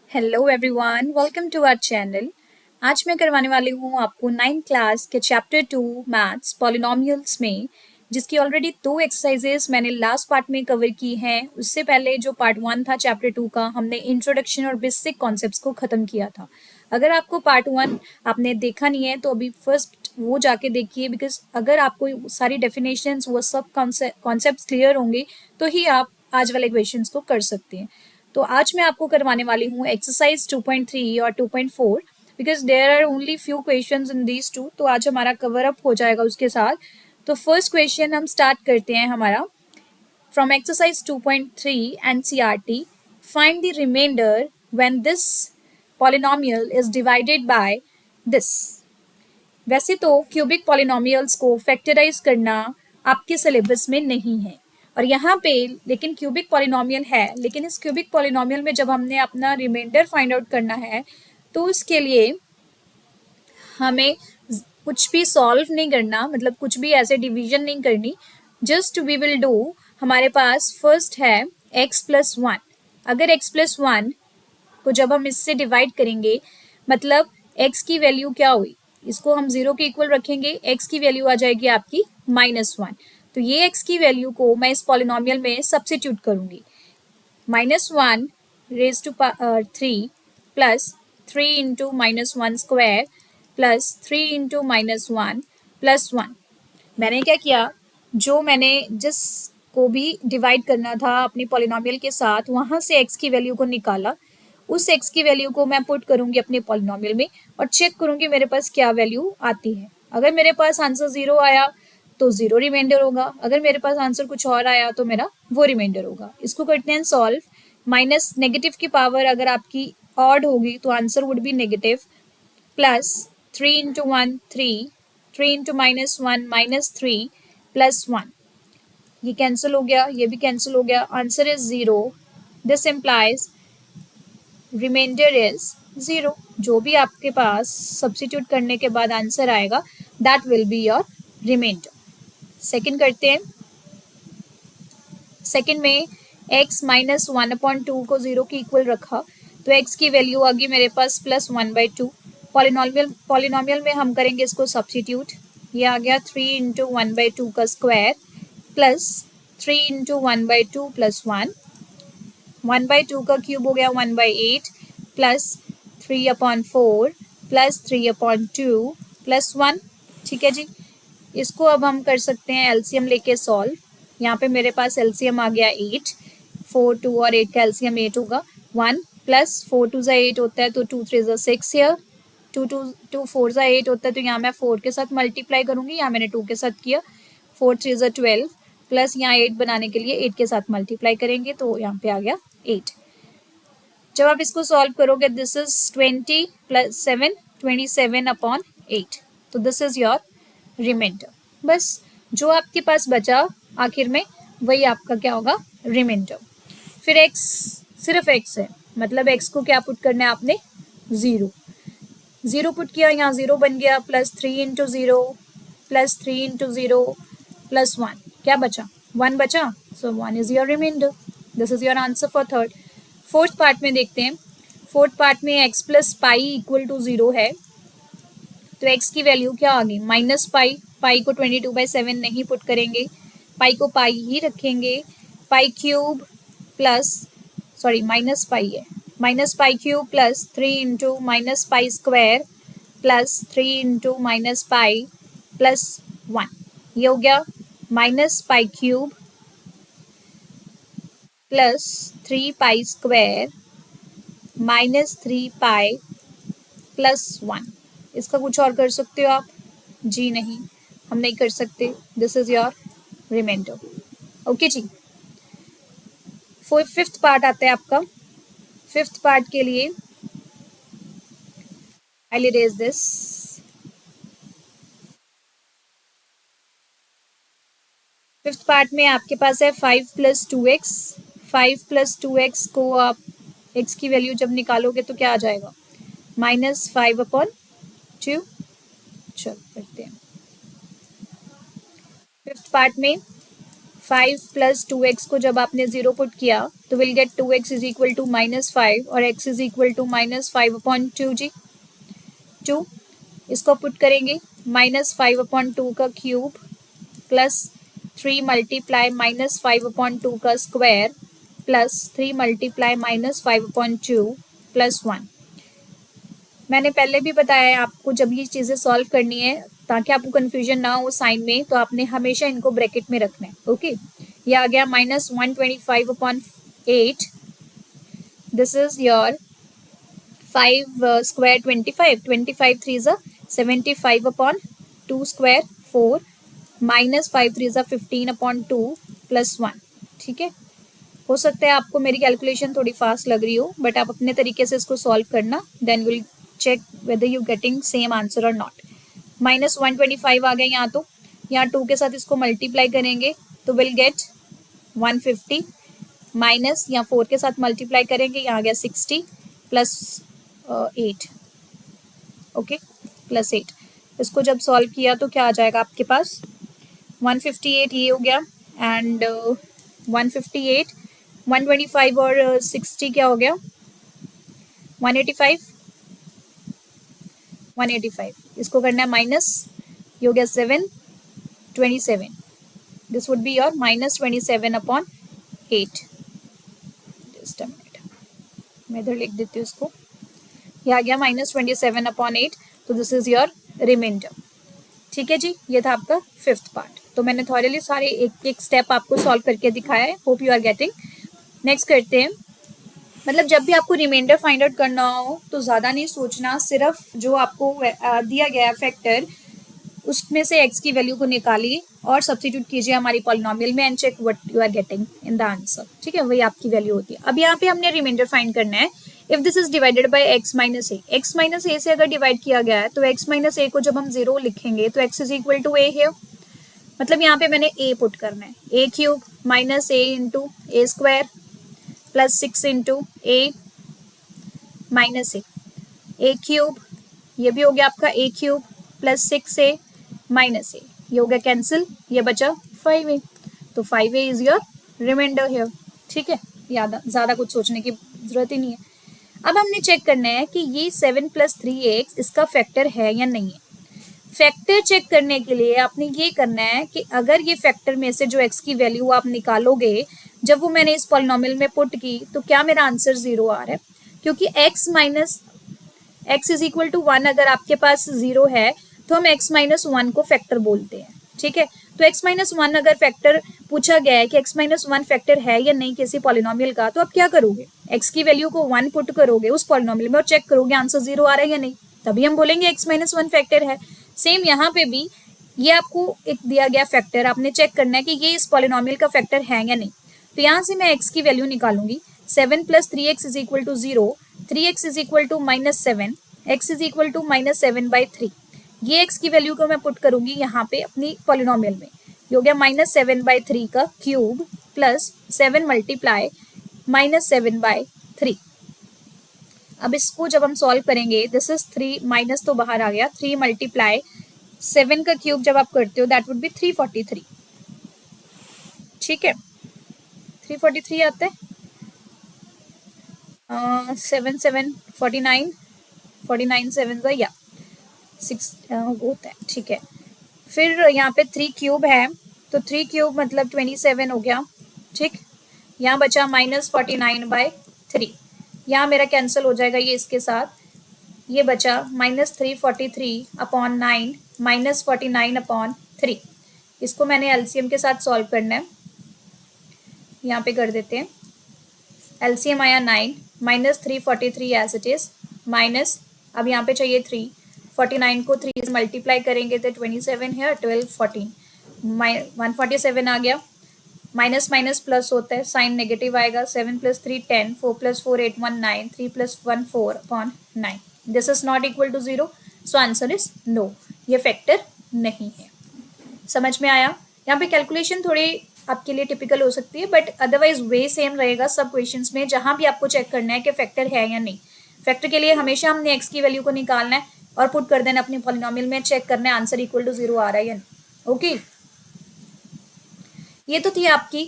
Hello everyone, welcome to our channel. आज मैं करवाने वाली हूँ आपको 9th क्लास के चैप्टर 2 मैथ्स पॉलिनोमियल्स में, जिसकी ऑलरेडी 2 एक्सरसाइजेस मैंने लास्ट पार्ट में कवर की हैं। उससे पहले जो पार्ट 1 था चैप्टर 2 का, हमने इंट्रोडक्शन और बेसिक कॉन्सेप्ट्स को ख़त्म किया था। अगर आपको पार्ट 1 आपने देखा नहीं है तो अभी फर्स्ट वो जाके देखिए, बिकॉज अगर आपको सारी डेफिनेशंस वो सब कॉन्सेप्ट्स क्लियर होंगे तो ही आप आज वाले क्वेश्चंस को कर सकते हैं। तो आज मैं आपको करवाने वाली हूँ एक्सरसाइज 2.3 और 2.4, because there are only few questions in these two, तो आज हमारा कवर अप हो जाएगा उसके साथ। तो फर्स्ट क्वेश्चन हम स्टार्ट करते हैं हमारा from exercise 2.3 NCERT. Find the remainder when this polynomial is divided by this. वैसे तो क्यूबिक पॉलिनोमियल्स को फैक्टराइज करना आपके सिलेबस में नहीं है, और यहाँ पे लेकिन क्यूबिक पॉलिनोमियल है। लेकिन इस क्यूबिक पॉलिनोमियल में जब हमने अपना रिमाइंडर फाइंड आउट करना है तो उसके लिए हमें कुछ भी सॉल्व नहीं करना, मतलब कुछ भी ऐसे डिवीजन नहीं करनी। जस्ट वी विल डू, हमारे पास फर्स्ट है x+1। अगर x+1 को जब हम इससे डिवाइड करेंगे, मतलब x की वैल्यू क्या हुई, इसको हम 0 के इक्वल रखेंगे, x की वैल्यू आ जाएगी आपकी -1। तो ये x की वैल्यू को मैं इस पॉलिनोमियल में सब्स्टिट्यूट करूंगी। -1 raise to 3 plus 3 into -1 square plus 3 into -1 plus 1। मैंने क्या किया, जो मैंने जिस को भी डिवाइड करना था अपनी पॉलिनोमियल के साथ, वहाँ से x की वैल्यू को निकाला। उस x की वैल्यू को मैं पुट करूंगी अपने पॉलिनोमियल में और चेक करूंगी मेरे पास क्या वैल्यू आती है। अगर मेरे पास आंसर 0 आया तो 0 रिमाइंडर होगा, अगर मेरे पास आंसर कुछ और आया तो मेरा वो रिमाइंडर होगा। इसको करते हैं सॉल्व। माइनस नेगेटिव की पावर अगर आपकी ऑड होगी तो answer would be negative, plus 3 into 1 3, 3 into -1 -3 plus 1। ये कैंसिल हो गया, ये भी कैंसिल हो गया, answer is 0। This implies remainder is 0। जो भी आपके पास सब्स्टिट्यूट करने के बाद आंसर आएगा, that will be your remainder. Second करते हैं। सेकंड में x -1/2 को 0 के इक्वल रखा तो x की वैल्यू आ गई मेरे पास +1/2। पॉलिनोमियल में हम करेंगे इसको सब्स्टिट्यूट। ये आ गया 3 इंटू 1/2 का स्क्वायर प्लस 3 इंटू 1/2 प्लस 1। 1/2 का क्यूब हो गया 1/8 प्लस 3/4 प्लस 3/2 प्लस 1। ठीक है जी। इसको अब हम कर सकते हैं एलसीएम लेके सॉल्व। यहाँ पे मेरे पास एलसीएम आ गया 8। 4 2 और 8 का एलसीएम 8 होगा। 1 प्लस 4 2 ज़ा 8 होता है तो 2 3 ज़ा 6 हियर। 2 4 ज़ा 8 होता है तो यहाँ मैं 4 के साथ मल्टीप्लाई करूँगी, यहाँ मैंने 2 के साथ किया। 4 3 ज़ा 12 प्लस यहाँ 8 बनाने के लिए 8 के साथ मल्टीप्लाई करेंगे तो यहाँ पे आ गया 8। जब आप इसको सॉल्व करोगे, दिस इज 20 प्लस 7 27/8। तो दिस इज योर रिमाइंडर। बस जो आपके पास बचा आखिर में वही आपका क्या होगा, रिमाइंडर। फिर x, सिर्फ x है, मतलब x को क्या पुट करना है आपने, 0। 0 पुट किया, यहाँ 0 बन गया, plus 3 into 0 plus 3 into 0 plus 1। क्या बचा, 1 बचा। So 1 is your remainder. This is your answer for third. Fourth part में देखते हैं। फोर्थ पार्ट में x plus pi equal to 0 है तो x की वैल्यू क्या आ गई, -पाई। पाई को 22/7 नहीं पुट करेंगे, पाई को पाई ही रखेंगे। Pi cube plus, sorry minus pi है, -pi cube plus 3 into -pi square plus 3 into -pi plus 1। ये हो गया -pi cube plus 3 pi square -3 pi plus 1। इसका कुछ और कर सकते हो आप? जी नहीं, हम नहीं कर सकते। This is your remainder. Okay जी। फिफ्थ पार्ट आता है आपका। फिफ्थ पार्ट के लिए I erase this. Fifth part में आपके पास है 5 + 2x। 5 + 2x को आप x की वैल्यू जब निकालोगे तो क्या आ जाएगा, -5/2। चलो करते हैं। फिफ्थ पार्ट में 5 प्लस 2x को जब आपने 0 पुट किया तो will get 2x is equal to -5 और x इज इक्वल टू -5/2 जी। 2 इसको पुट करेंगे, -5/2 का क्यूब प्लस 3 मल्टीप्लाई -5/2 का स्क्वायर प्लस 3 मल्टीप्लाई -5/2 प्लस 1। मैंने पहले भी बताया है आपको, जब ये चीज़ें सॉल्व करनी है ताकि आपको कन्फ्यूजन ना हो साइन में, तो आपने हमेशा इनको ब्रैकेट में रखना है। ओके, ये आ गया -125/8। दिस इज योर 5 स्क्वायर 25, 25 3 ज़ा 75/2 स्क्वायर 4 -5 3 ज़ा 15/2 प्लस 1। ठीक है, हो सकता है आपको मेरी कैलकुलेशन थोड़ी फास्ट लग रही हो, बट आप अपने तरीके से इसको सॉल्व करना, then will check whether you getting same answer और नॉट। -125 आ गया यहाँ, तो यहाँ 2 के साथ इसको मल्टीप्लाई करेंगे तो विल गेट 150 माइनस यहाँ 4 के साथ मल्टीप्लाई करेंगे, यहाँ आ गया 60 प्लस 8। Okay, plus 8। इसको जब सॉल्व किया तो क्या आ जाएगा आपके पास, 158 ये हो गया, एंड 158 125 और 60 क्या हो गया, 185। 185 इसको करना है माइनस, ये हो गया 727। This would be your -27/8। Just a minute, मैं इधर लिख देती हूँ इसको, ये आ गया -27/8। तो दिस इज योर रिमाइंडर। ठीक है जी, ये था आपका 5th पार्ट। तो मैंने थॉरली सारे एक एक स्टेप आपको सॉल्व करके दिखाया है, hope you are getting. Next करते हैं, मतलब जब भी आपको रिमाइंडर फाइंड आउट करना हो तो ज़्यादा नहीं सोचना, सिर्फ जो आपको दिया गया है फैक्टर उसमें से x की वैल्यू को निकालिए और सब्स्टिट्यूट कीजिए हमारी पॉलिनोमियल में and check what you are getting in the answer. ठीक है, वही आपकी वैल्यू होती है। अब यहाँ पे हमने रिमाइंडर फाइंड करना है। If this is divided by x minus a, x minus a से अगर डिवाइड किया गया है तो x माइनस ए को जब हम 0 लिखेंगे तो x इज इक्वल टू ए है, मतलब यहाँ पे मैंने a पुट करना है, a cube minus a into a square plus 6 into a minus a cube, ये भी हो गया आपका a cube plus 6a minus a, ये हो गया कैंसिल, ये बचा 5a। तो 5a is your reminder here. ठीक है, ज़्यादा कुछ सोचने की जरूरत ही नहीं है। अब हमने चेक करना है कि ये 7 प्लस 3x इसका फैक्टर है या नहीं है। फैक्टर चेक करने के लिए आपने ये करना है कि अगर ये फैक्टर में से जो x की वैल्यू आप निकालोगे, जब वो मैंने इस पॉलिनोमियल में पुट की तो क्या मेरा आंसर 0 आ रहा है, क्योंकि x minus x is equal to 1 अगर आपके पास 0 है तो हम x माइनस 1 को फैक्टर बोलते हैं। ठीक है, तो x माइनस 1 अगर फैक्टर पूछा गया है कि x माइनस 1 फैक्टर है या नहीं किसी पॉलिनोमियल का, तो आप क्या करोगे, x की वैल्यू को 1 पुट करोगे उस पॉलिनोमियल में और चेक करोगे आंसर 0 आ रहा है या नहीं, तभी हम बोलेंगे x माइनस 1 फैक्टर है। सेम यहाँ पे भी ये आपको एक दिया गया फैक्टर, आपने चेक करना है कि ये इस पॉलिनोमियल का फैक्टर है या नहीं। तो यहाँ से मैं x की वैल्यू निकालूंगी, 7 plus 3x is equal to 0, 3x is equal to -7, x is equal to -7/3। ये x की वैल्यू को मैं पुट करूंगी यहाँ पे अपनी पॉलिनोमियल में, ये हो गया -7/3 का क्यूब प्लस 7 मल्टीप्लाई -7/3। अब इसको जब हम सॉल्व करेंगे, दिस इज 3 माइनस तो बाहर आ गया, 3 मल्टीप्लाई 7 का क्यूब जब आप करते हो दैट वुड बी 343। ठीक है, 343 आता है, 7 7 49, 49 7 या 6 होता है। ठीक है, फिर यहाँ पे 3 क्यूब है तो 3 क्यूब मतलब 27 हो गया। ठीक, यहाँ बचा -49/3, यहाँ मेरा कैंसिल हो जाएगा ये इसके साथ, ये बचा -343/9 -49/3। इसको मैंने एलसीएम के साथ सॉल्व करना है, यहाँ पे कर देते हैं। एलसीएम आया 9 -343 एज इट इज माइनस, अब यहाँ पे चाहिए 3, 49 को 3 से मल्टीप्लाई करेंगे तो 27 है, 12 14 147 आ गया। माइनस माइनस प्लस होता है, साइन नेगेटिव आएगा, 7 plus 3 10, 4 plus 4 8 1 9, 3 plus 1 4/9। This is not equal to 0, so answer is no, ये फैक्टर नहीं है। समझ में आया? यहाँ पे कैलकुलेशन थोड़ी आपके लिए टिपिकल हो सकती है, बट अदरवाइज वे सेम रहेगा सब क्वेश्चंस में, जहां भी आपको चेक करना है कि फैक्टर है या नहीं। फैक्टर के लिए हमेशा हमने x की वैल्यू को निकालना है और पुट कर देना अपनी पॉलिनोमियल में, चेक करना है आंसर इक्वल टू 0 आ रहा है या नहीं। ओके, ये तो थी आपकी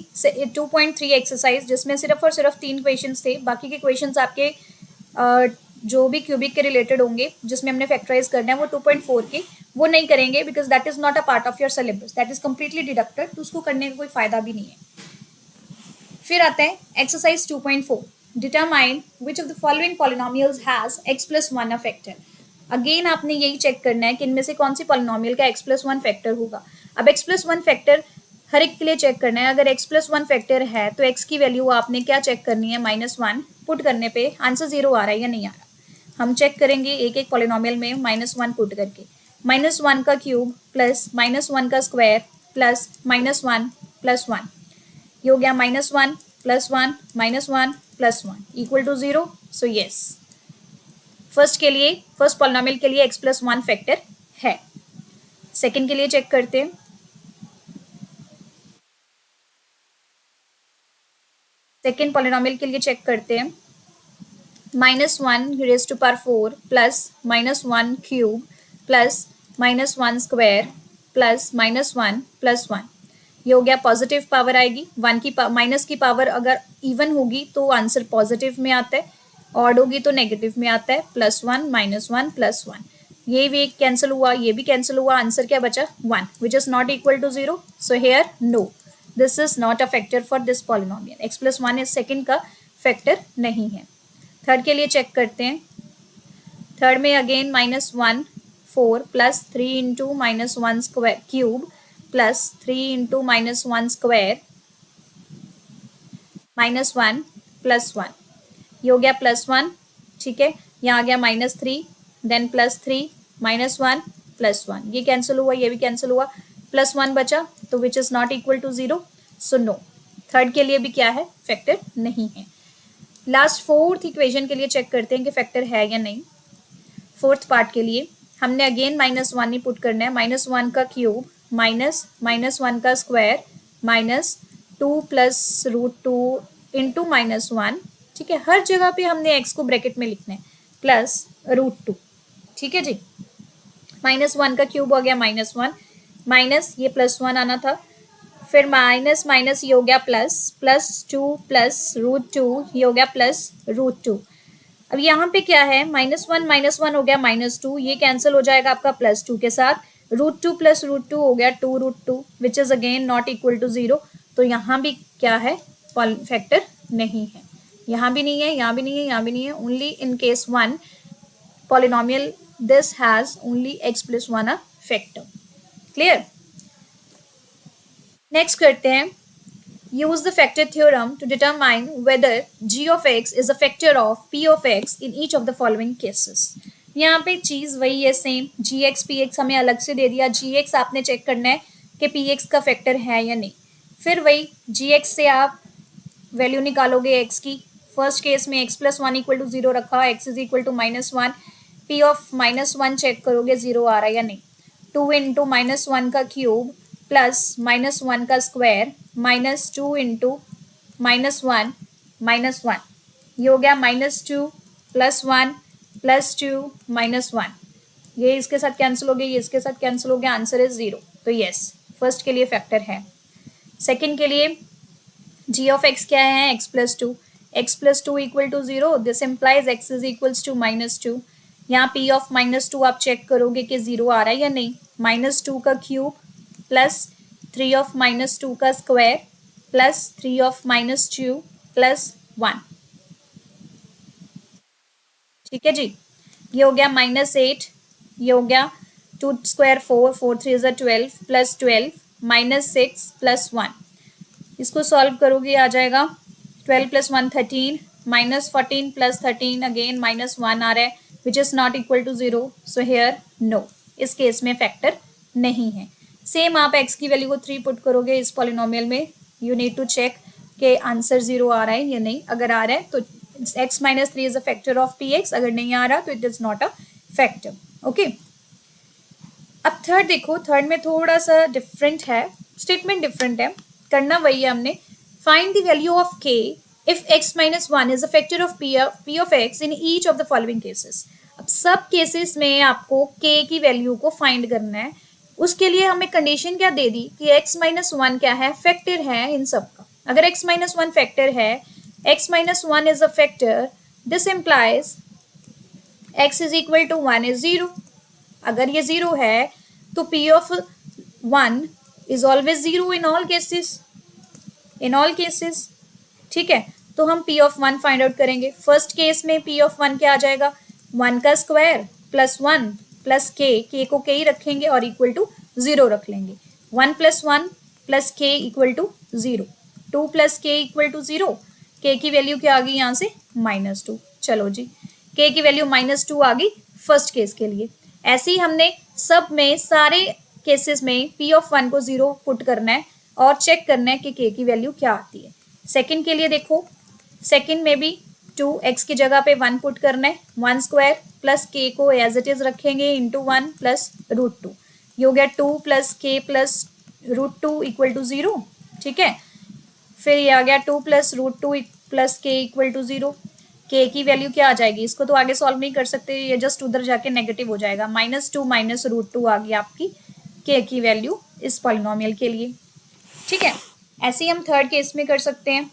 2.3 एक्सरसाइज, जिसमें सिर्फ और सिर्फ 3 क्वेश्चंस थे। बाकी के क्वेश्चंस आपके जो भी क्यूबिक के रिलेटेड होंगे जिसमें हमने फैक्टराइज करना है वो 2.4 के, वो नहीं करेंगे because that is not a part of your syllabus, that is completely deducted, तो उसको करने का कोई फायदा भी नहीं है। फिर आते हैं exercise 2.4, determine which of the following polynomials has x plus 1 factor. Again आपने यही चेक करना है कि इनमें से कौन सी पॉलिनोमियल का x प्लस 1 फैक्टर होगा। अब x प्लस 1 फैक्टर हर एक के लिए चेक करना है। अगर x प्लस 1 फैक्टर है तो x की वैल्यू आपने क्या चेक करनी है, -1 पुट करने पे आंसर 0 आ रहा है या नहीं आ रहा। हम चेक करेंगे एक एक पॉलिनोमियल में -1 पुट करके। -1 का क्यूब प्लस -1 का स्क्वायर प्लस -1 प्लस 1, ये हो गया -1 plus 1 -1 plus 1 equal to 0। So yes, first के लिए, फर्स्ट पॉलिनोमियल के लिए x प्लस 1 फैक्टर है। सेकंड के लिए चेक करते हैं। सेकंड पॉलिनोमियल के लिए चेक करते हैं। -1 raise to power 4 plus -1 cube plus -1 square plus -1 plus 1, ये हो गया पॉजिटिव पावर आएगी। 1 की माइनस की पावर अगर इवन होगी तो आंसर पॉजिटिव में आता है, ऑड होगी तो नेगेटिव में आता है। +1 -1 प्लस 1, ये भी कैंसिल हुआ, ये भी कैंसिल हुआ, आंसर क्या बचा 1 which is not equal to 0। So here no, this is not a factor for this polynomial. x plus 1 is second का फैक्टर नहीं है। थर्ड के लिए चेक करते हैं। थर्ड में again -1 4 plus 3 into -1 square cube plus 3 into -1 square -1 plus 1, ये हो गया +1। ठीक है, यहाँ आ गया -3 देन +3 -1 प्लस 1, ये कैंसिल हुआ, ये भी कैंसिल हुआ, +1 बचा तो which is not equal to 0। So no, third के लिए भी क्या है, फैक्टर नहीं है। लास्ट फोर्थ इक्वेशन के लिए चेक करते हैं कि फैक्टर है या नहीं। फोर्थ पार्ट के लिए हमने अगेन -1 ही पुट करना है। -1 का क्यूब माइनस -1 का स्क्वायर -2 प्लस √2 इंटू -1, ठीक है, हर जगह पे हमने x को ब्रैकेट में लिखना है, प्लस √2। ठीक है जी, -1 का क्यूब हो गया -1 माइनस ये +1 आना था, फिर माइनस माइनस ये हो गया +2 प्लस √2, ये हो गया +√2। अब यहाँ पे क्या है, -1 हो गया -2, ये कैंसिल हो जाएगा आपका +2 के साथ, √2 प्लस √2 हो गया 2√2 which is again not equal to 0। तो यहाँ भी क्या है, फैक्टर नहीं है, यहाँ भी नहीं है, यहाँ भी नहीं है, यहाँ भी नहीं है। Only in case 1 polynomial this has only x plus 1 a factor. Clear. Next करते हैं, use the factor theorem to determine whether g of x is a factor of p of x in each of the following cases। यहाँ पे चीज़ वही है same, gx px हमें अलग से दे दिया, gx आपने चेक करना है कि px का फैक्टर है या नहीं। फिर वही gx से आप वैल्यू निकालोगे x की। फर्स्ट केस में x प्लस 1 इक्वल टू 0 रखा, x is equal to -1, p of -1 check करोगे 0 आ रहा है या नहीं। 2 इंटू -1 का क्यूब प्लस -1 का स्क्वायर -2 इंटू -1 -1, ये हो गया -2 प्लस 1 प्लस 2 -1, ये इसके साथ कैंसिल हो गया, ये इसके साथ कैंसिल हो गया, आंसर इज 0। तो यस, फर्स्ट के लिए फैक्टर है। सेकंड के लिए g ऑफ x क्या है, x plus 2 equal to 0, this implies x is equals to -2। यहाँ p ऑफ -2 आप चेक करोगे कि 0 आ रहा है या नहीं। -2 का क्यूब प्लस 3 ऑफ -2 का स्क्वायर प्लस 3 ऑफ -2 प्लस 1, ठीक है जी, ये हो गया -8, ये हो गया 2 स्क्वायर 4, 4 3 इज 12 प्लस 12 -6 प्लस 1, इसको सॉल्व करोगे आ जाएगा 12 प्लस 1 13 -14 प्लस 13 अगेन -1 आ रहा है which is not equal to 0। So here no, इस केस में फैक्टर नहीं है। सेम आप x की वैल्यू को 3 पुट करोगे इस पॉलिनोमियल में, यू नीड टू चेक कि आंसर 0 आ रहा है या नहीं। अगर आ रहा है तो x minus 3 is a factor of px, अगर नहीं आ रहा तो it is not a factor. Okay, अब थर्ड देखो, थर्ड में थोड़ा सा डिफरेंट है, स्टेटमेंट डिफरेंट है, करना वही है हमने। Find the value of k if x minus 1 is a factor of p of x in each of the following cases. अब सब केसेस में आपको k की वैल्यू को फाइंड करना है उसके लिए हमें कंडीशन क्या दे दी कि x माइनस वन क्या है, फैक्टर है इन सब का। अगर x माइनस वन फैक्टर है, x minus one is a factor, this implies x is equal to one is zero. अगर ये जीरो है तो p of one is always zero in all cases, in all cases. ठीक है, तो हम p of one find out करेंगे। First case में p ऑफ वन क्या आ जाएगा, वन का square plus one plus k को के ही रखेंगे और इक्वल टू जीरो रख लेंगे। One plus k equal to zero, two plus k equal to zero, k की वैल्यू क्या आ गई यहाँ से माइनस टू। चलो जी, के की वैल्यू माइनस टू आ गई फर्स्ट केस के लिए। ऐसे ही हमने सब में सारे केसेस में p ऑफ वन को जीरो पुट करना है और चेक करना है कि के की वैल्यू क्या आती है। सेकंड के लिए देखो, सेकंड में भी टू, एक्स की जगह पे वन पुट करना है, वन स्क्वायर प्लस के को एज इट इज रखेंगे into one plus root two, ये हो गया two plus k plus root two equal to zero. ठीक है, फिर ये आ गया two plus root two plus k equal to zero. K की वैल्यू क्या आ जाएगी, इसको तो आगे सॉल्व नहीं कर सकते, ये जस्ट उधर जाके नेगेटिव हो जाएगा, minus two minus root two आ गई आपकी के की वैल्यू इस पॉलिनोमियल के लिए। ठीक है, ऐसे ही हम थर्ड केस में कर सकते हैं।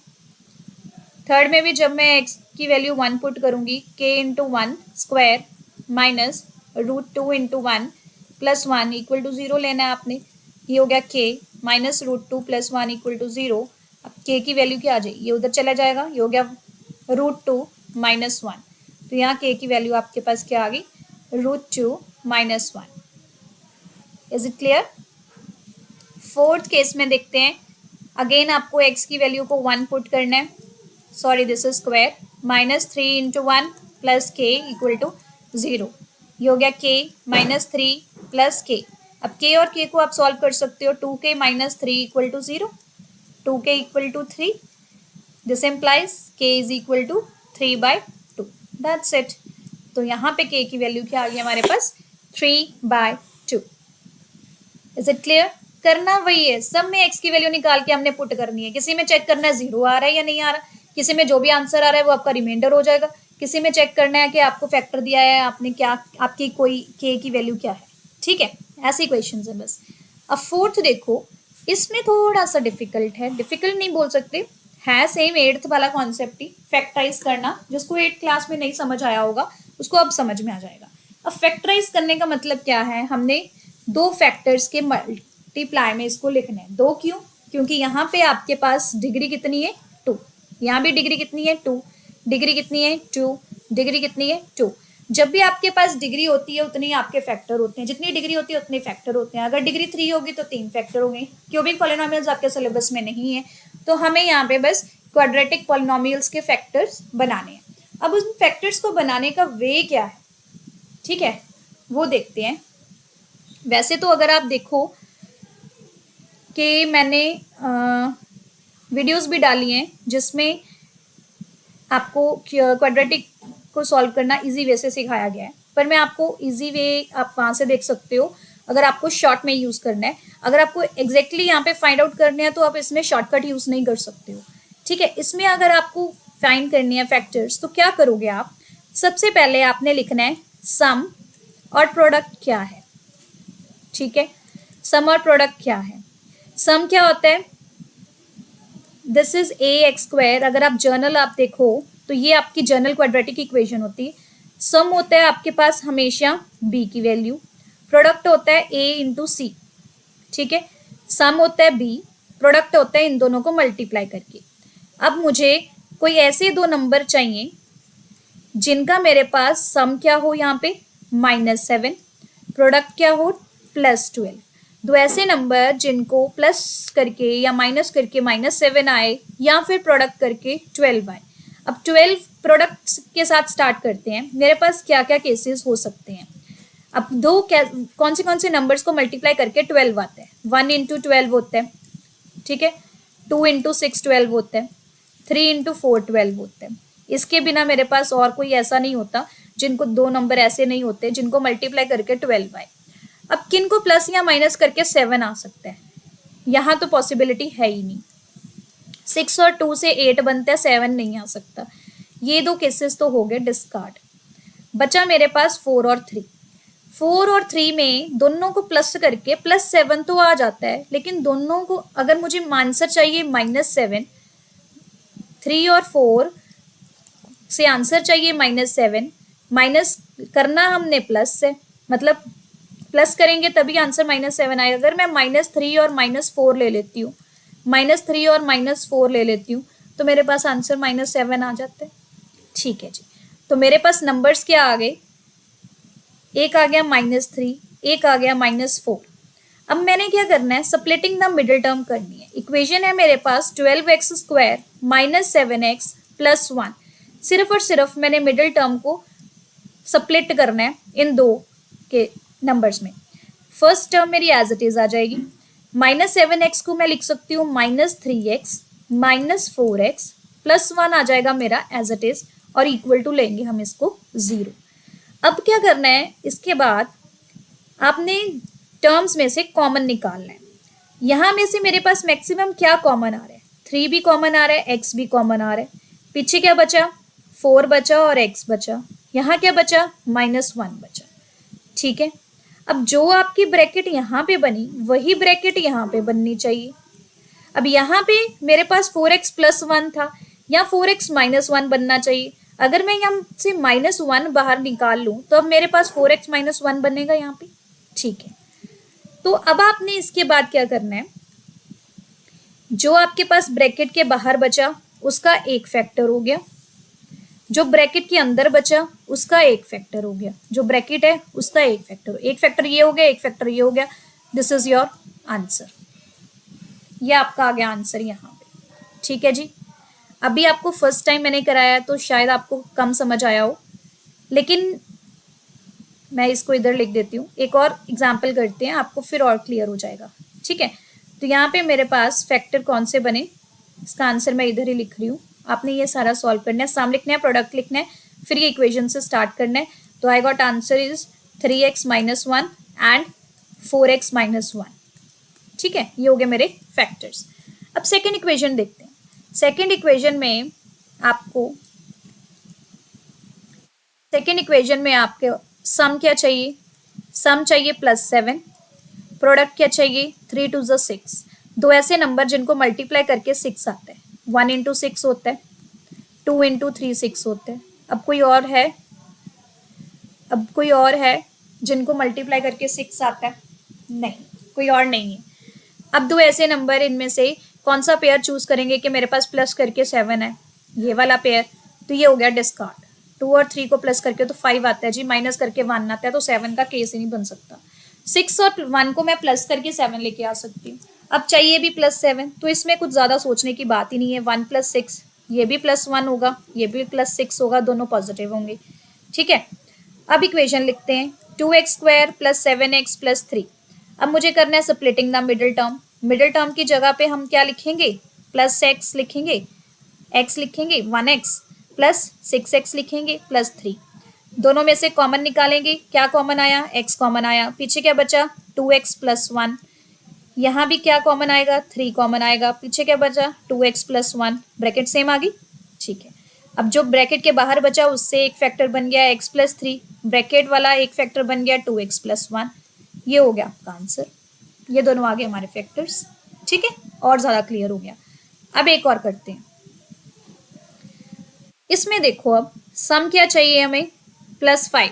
थर्ड में भी जब मैं x की वैल्यू वन पुट करूंगी, k into one square minus root two into one plus one equal to zero लेना है आपने। ये हो गया k minus root two plus one equal to zero. अब k की वैल्यू क्या आ जाएगी, ये उधर चला जाएगा, ये हो गया रूट टू माइनस वन। तो यहाँ k की वैल्यू आपके पास क्या आ गई, root two minus one. Is it clear? Fourth case में देखते हैं। अगेन आपको x की वैल्यू को वन पुट करना है, sorry this is square, minus three into one plus k equal to zero. ये हो गया k माइनस थ्री प्लस के। अब k और k को आप सॉल्व कर सकते हो, two k minus three equal to zero, two k equal to three, this implies k is equal to three by two, that's it. तो यहाँ पे k की वैल्यू क्या आ गई हमारे पास, three by two. Is it clear? करना वही है, सब में x की वैल्यू निकाल के हमने पुट करनी है। किसी में चेक करना है जीरो आ रहा है या नहीं आ रहा, किसी में जो भी आंसर आ रहा है वो आपका रिमाइंडर हो जाएगा, किसी में चेक करना है कि आपको फैक्टर दिया है, आपने क्या, आपकी कोई के की वैल्यू क्या है। ठीक है, ऐसे क्वेश्चन है बस। अब फोर्थ देखो, इसमें थोड़ा सा डिफिकल्ट है, डिफिकल्ट नहीं बोल सकते, है सेम एट्थ वाला कॉन्सेप्ट ही, फैक्टराइज करना। जिसको एट्थ क्लास में नहीं समझ आया होगा उसको अब समझ में आ जाएगा। अब फैक्टराइज करने का मतलब क्या है, हमने दो फैक्टर्स के मल्टीप्लाई में इसको लिखना है। दो क्यों, क्योंकि यहाँ पे आपके पास डिग्री कितनी है, टू, यहाँ भी डिग्री कितनी है, टू, डिग्री कितनी है, टू, डिग्री कितनी है, टू। जब भी आपके पास डिग्री होती है उतनी आपके फैक्टर होते हैं, जितनी डिग्री होती है उतने फैक्टर होते हैं। अगर डिग्री थ्री होगी तो तीन फैक्टर होंगे। क्यूबिक पॉलिनोमियल्स आपके सिलेबस में नहीं है, तो हमें यहाँ पे बस क्वाड्रेटिक पॉलिनोमियल्स के फैक्टर्स बनाने हैं। अब उन फैक्टर्स को बनाने का वे क्या है, ठीक है, वो देखते हैं। वैसे तो अगर आप देखो कि मैंने वीडियोस भी डाली हैं जिसमें आपको क्वाड्रेटिक को सॉल्व करना इजी वे से सिखाया गया है, पर मैं आपको इजी वे आप वहाँ से देख सकते हो अगर आपको शॉर्ट में यूज़ करना है। अगर आपको एग्जैक्टली यहाँ पे फाइंड आउट करने हैं तो आप इसमें शॉर्टकट यूज़ नहीं कर सकते हो। ठीक है, इसमें अगर आपको फाइंड करनी है फैक्टर्स तो क्या करोगे आप, सबसे पहले आपने लिखना है सम और प्रोडक्ट क्या है। ठीक है, सम और प्रोडक्ट क्या है। सम क्या होता है, this is a x square. अगर आप जर्नल आप देखो तो ये आपकी जर्नल क्वाड्रेटिक इक्वेशन होती है। सम होता है आपके पास हमेशा बी की वैल्यू, प्रोडक्ट होता है ए इंटू सी। ठीक है, सम होता है बी, प्रोडक्ट होता है इन दोनों को मल्टीप्लाई करके। अब मुझे कोई ऐसे दो नंबर चाहिए जिनका मेरे पास सम क्या हो यहाँ पे -7, प्रोडक्ट क्या हो +12। दो ऐसे नंबर जिनको प्लस करके या माइनस करके -7 आए या फिर प्रोडक्ट करके 12 आए। अब 12 प्रोडक्ट्स के साथ स्टार्ट करते हैं। मेरे पास क्या क्या केसेस हो सकते हैं। अब दो कौन से नंबर्स को मल्टीप्लाई करके 12 आता है, 1 इंटू 12 होता है। ठीक है, 2 इंटू 6 12 होता है, 3 इंटू 4 12 होता है। इसके बिना मेरे पास और कोई ऐसा नहीं होता जिनको दो नंबर ऐसे नहीं होते जिनको मल्टीप्लाई करके 12 आए। अब किन को प्लस या माइनस करके 7 आ सकता है, यहाँ तो पॉसिबिलिटी है ही नहीं। 6 और 2 से 8 बनता है, 7 नहीं आ सकता। ये दो केसेस तो हो गए डिस्कार्ड। बचा मेरे पास 4 और 3। 4 और 3 में दोनों को प्लस करके +7 तो आ जाता है, लेकिन दोनों को अगर मुझे आंसर चाहिए -7, 3 और 4 से आंसर चाहिए -7, माइनस करना हमने प्लस से, मतलब प्लस करेंगे तभी आंसर -7 आएगा। अगर मैं -3 और -4 ले लेती हूँ, -3 और -4 ले लेती हूँ, तो मेरे पास आंसर -7 आ जाता है। ठीक है जी, तो मेरे पास नंबर्स क्या आ गए, एक आ गया -3, एक आ गया -4। अब मैंने क्या करना है, सप्लिटिंग द मिडिल टर्म करनी है। इक्वेशन है मेरे पास 12x² -7x +1। सिर्फ और सिर्फ मैंने मिडिल टर्म को सप्लिट करना है इन दो के नंबर्स में। फर्स्ट टर्म मेरी एज इट इज आ जाएगी। -7x को मैं लिख सकती हूँ -3x -4x +1 आ जाएगा मेरा एज इट इज, और इक्वल टू लेंगे हम इसको 0। अब क्या करना है, इसके बाद आपने टर्म्स में से कॉमन निकालना है। यहाँ में से मेरे पास मैक्सिमम क्या कॉमन आ रहा है, 3 भी कॉमन आ रहा है, x भी कॉमन आ रहा है। पीछे क्या बचा, 4 बचा और x बचा। यहाँ क्या बचा, -1 बचा। ठीक है, अब जो आपकी ब्रैकेट यहाँ पे बनी वही ब्रैकेट यहाँ पे बननी चाहिए। अब यहाँ पे मेरे पास 4x +1 था, या 4x -1 बनना चाहिए। अगर मैं यहाँ से -1 बाहर निकाल लूँ तो अब मेरे पास 4x -1 बनेगा यहाँ पे। ठीक है, तो अब आपने इसके बाद क्या करना है, जो आपके पास ब्रैकेट के बाहर बचा उसका एक फैक्टर हो गया, जो ब्रैकेट के अंदर बचा उसका एक फैक्टर हो गया, जो ब्रैकेट है उसका एक फैक्टर ये हो गया, एक फैक्टर ये हो गया। दिस इज योर आंसर, ये आपका आ गया आंसर यहाँ पे। ठीक है जी, अभी आपको फर्स्ट टाइम मैंने कराया तो शायद आपको कम समझ आया हो, लेकिन मैं इसको इधर लिख देती हूँ, एक और एग्जाम्पल करते हैं, आपको फिर और क्लियर हो जाएगा। ठीक है, तो यहाँ पे मेरे पास फैक्टर कौन से बने, इसका आंसर मैं इधर ही लिख रही हूँ। आपने ये सारा सॉल्व करना है, सम लिखना है, प्रोडक्ट लिखना है, फिर ये इक्वेशन से स्टार्ट करना है। तो I got answer is 3x -1 and 4x -1। ठीक है, ये हो गए मेरे फैक्टर्स। अब सेकेंड इक्वेशन देखते हैं। सेकेंड इक्वेशन में आपके सम क्या चाहिए, सम चाहिए +7, प्रोडक्ट क्या चाहिए 3 2 6। दो ऐसे नंबर जिनको मल्टीप्लाई करके 6 आता है, 1 × 6 होता है, 2 × 3 6 होता है। अब कोई और है जिनको मल्टीप्लाई करके 6 आता है, नहीं, कोई और नहीं है। अब दो ऐसे नंबर, इनमें से कौन सा पेयर चूज करेंगे कि मेरे पास प्लस करके 7 है, ये वाला पेयर, तो ये हो गया डिस्कार्ड। 2 और 3 को प्लस करके तो 5 आता है जी, माइनस करके 1 आता है, तो 7 का केस ही नहीं बन सकता। 6 और 1 को मैं प्लस करके 7 लेके आ सकती हूँ। अब चाहिए भी +7, तो इसमें कुछ ज़्यादा सोचने की बात ही नहीं है। 1 + 6, ये भी +1 होगा, ये भी +6 होगा, दोनों पॉजिटिव होंगे। ठीक है, अब इक्वेशन लिखते हैं, 2x² + 7x + 3। अब मुझे करना है splitting the middle term. Middle term की जगह पे हम क्या लिखेंगे, +x लिखेंगे, x लिखेंगे 1x + 6x लिखेंगे +3। दोनों में से कॉमन निकालेंगे, क्या कॉमन आया, x कॉमन आया, पीछे क्या बचा 2x + 1, यहाँ भी क्या कॉमन आएगा 3 कॉमन आएगा, पीछे क्या बचा 2x + 1, ब्रैकेट सेम आ गई। ठीक है, अब जो ब्रैकेट के बाहर बचा उससे एक फैक्टर बन गया x + 3, ब्रैकेट वाला एक फैक्टर बन गया 2x + 1। ये हो गया आपका आंसर, ये दोनों आ गए हमारे फैक्टर्स। ठीक है, और ज़्यादा क्लियर हो गया। अब एक और करते हैं, इसमें देखो, अब सम क्या चाहिए हमें +5,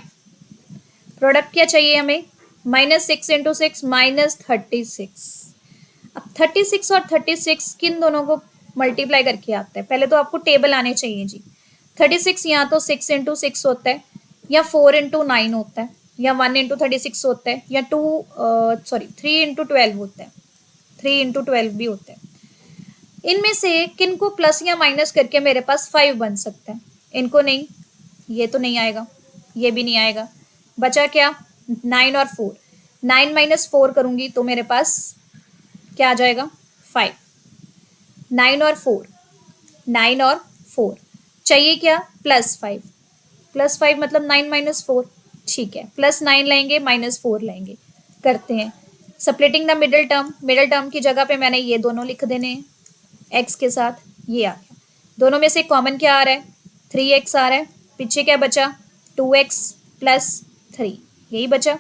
प्रोडक्ट क्या चाहिए हमें -6 × 6 -36। अब 36 और 36 किन दोनों को मल्टीप्लाई करके आता है, पहले तो आपको टेबल आने चाहिए जी। 36 या तो 6 × 6 होता है, या 4 × 9 होता है, या 1 × 36 होता है, या 3 × 12 होता है, 3 × 12 भी होता है। इनमें से किन को प्लस या माइनस करके मेरे पास 5 बन सकता है, इनको नहीं, ये तो नहीं आएगा, ये भी नहीं आएगा। बचा क्या 9 और 4, 9 - 4 करूंगी तो मेरे पास क्या आ जाएगा 5। 9 और 4, 9 और 4 चाहिए क्या +5, +5 मतलब 9 - 4। ठीक है, +9 लाएंगे -4 लाएंगे, करते हैं splitting the middle term. Middle term की जगह पे मैंने ये दोनों लिख देने हैं x के साथ, ये आ गया। दोनों में से कॉमन क्या आ रहा है 3x आ रहा है, पीछे क्या बचा 2x + 3, यही बचा।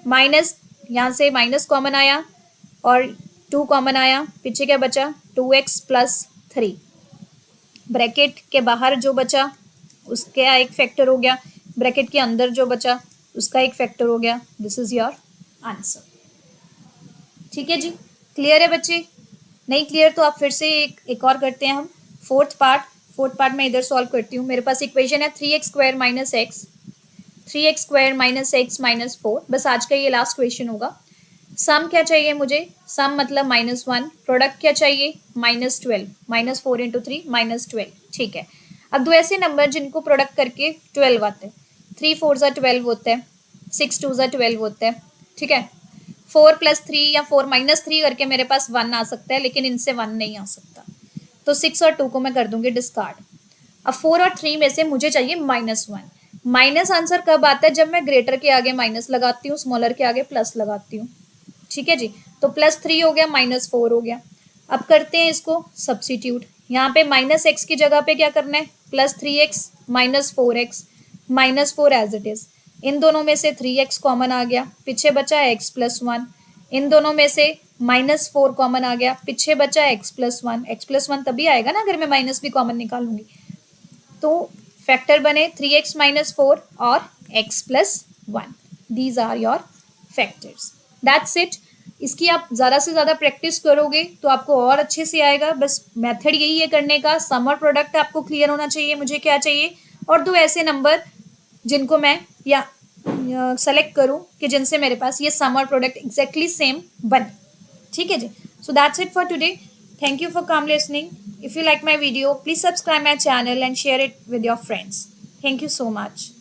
माइनस, यहाँ से माइनस कॉमन आया और 2 कॉमन आया, पीछे क्या बचा 2x प्लस 3। ब्रैकेट के बाहर जो बचा उसका एक फैक्टर हो गया, ब्रैकेट के अंदर जो बचा उसका एक फैक्टर हो गया। This is your answer. ठीक है जी, क्लियर है बच्चे? नहीं क्लियर तो आप फिर से एक और करते हैं हम। फोर्थ पार्ट मैं इधर सॉल्व करती हूँ। मेरे पास इक्वेशन है 3x square minus x, 3x square minus x minus 4। बस आज का ये लास्ट क्वेश्चन होगा। सम क्या चाहिए मुझे? सम मतलब -1। प्रोडक्ट क्या चाहिए? -12, -4 इंटू 3 -12। ठीक है, अब दो ऐसे नंबर जिनको प्रोडक्ट करके 12 आते हैं। 3 4 ज़ा 12 होता है, 6 2 ज़ा 12 होता है। ठीक है, 4 प्लस 3 या 4 माइनस 3 करके मेरे पास 1 आ सकता है, लेकिन इनसे 1 नहीं आ सकता, तो 6 और 2 को मैं कर दूंगी डिस्कार्ड। अब 4 और 3 में से मुझे चाहिए -1। माइनस आंसर कब आता है? जब मैं ग्रेटर के आगे माइनस लगाती हूँ, स्मॉलर के आगे प्लस लगाती हूँ। ठीक है जी, तो +3 हो गया, -4 हो गया। अब करते हैं इसको सब्सिट्यूट। यहाँ पे -x की जगह पे क्या करना है? +3x -4x -4 as it is. इन दोनों में से 3x कॉमन आ गया, पीछे बचा x प्लस 1। इन दोनों में से -4 कॉमन आ गया, पीछे बचा x प्लस 1। x प्लस 1 तभी आएगा ना अगर मैं माइनस भी कॉमन निकालूंगी। तो फैक्टर बने 3x -4 और x plus 1। These are your factors. That's it. इसकी आप ज़्यादा से ज़्यादा प्रैक्टिस करोगे तो आपको और अच्छे से आएगा। बस मेथड यही है करने का। सम और प्रोडक्ट आपको क्लियर होना चाहिए, मुझे क्या चाहिए, और दो ऐसे नंबर जिनको मैं या सेलेक्ट करूं कि जिनसे मेरे पास ये सम और प्रोडक्ट एग्जैक्टली सेम बने। ठीक है जी, so that's it for today. Thank you for calm listening. If you like my video, please subscribe my channel and share it with your friends. Thank you so much.